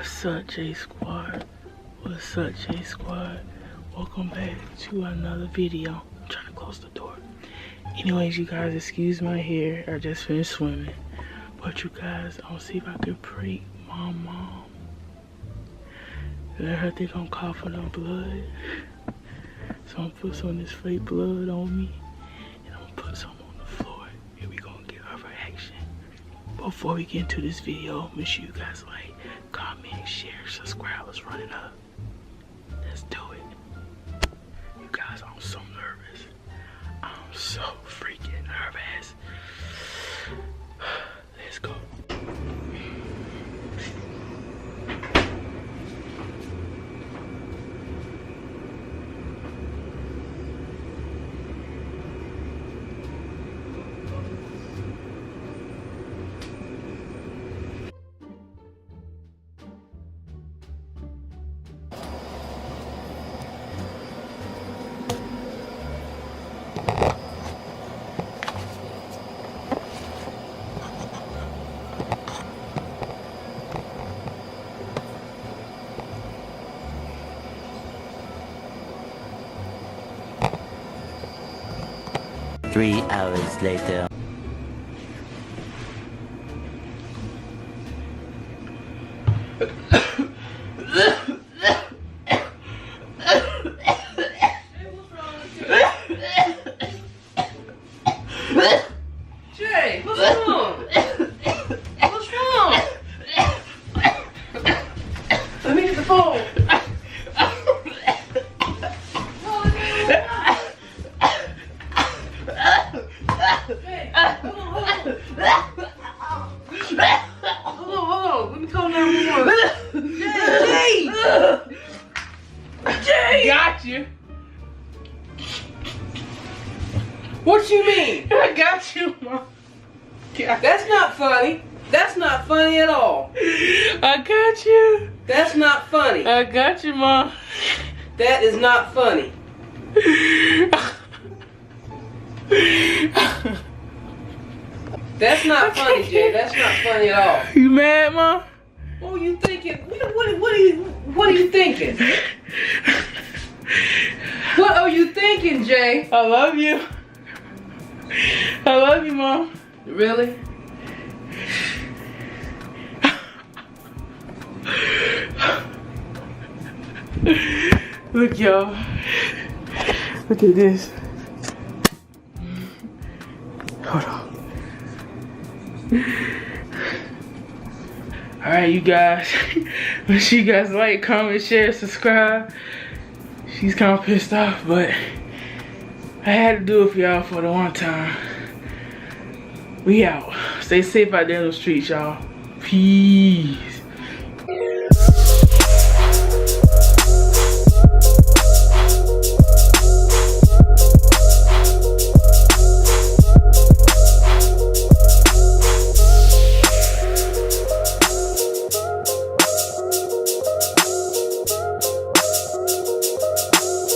What's up, J Squad? What's up, J Squad? Welcome back to another video. I'm trying to close the door. Anyways, you guys, excuse my hair. I just finished swimming. But you guys, I'm gonna see if I can prank my mom. Let her think I'm coughing up blood. So I'm gonna put some of this fake blood on me. And I'm gonna put some on the floor. And we gonna get her reaction. Before we get into this video, make sure you guys like, comment, share, subscribe. Let's run it up. Let's do it. You guys, I'm so nervous. I'm so freaking nervous. Let's go. Three hours later. Jay, what's wrong? What's wrong? Let me get the phone. Hey, hold on. Let me call 911. Jay! Got you. What you mean? I got you, Mom. That's not funny. That's not funny at all. I got you. That's not funny. I got you, Mom. That is not funny. That's not funny, Jay. That's not funny at all. You mad, Mom? What are you thinking? What are you thinking? What are you thinking, Jay? I love you. I love you, Mom. Really? Look, y'all. Look at this. Hold on. Alright, you guys. Make sure you guys like, comment, share, subscribe. She's kind of pissed off, but I had to do it for y'all for the one time. We out. Stay safe out there in the streets, y'all. Peace.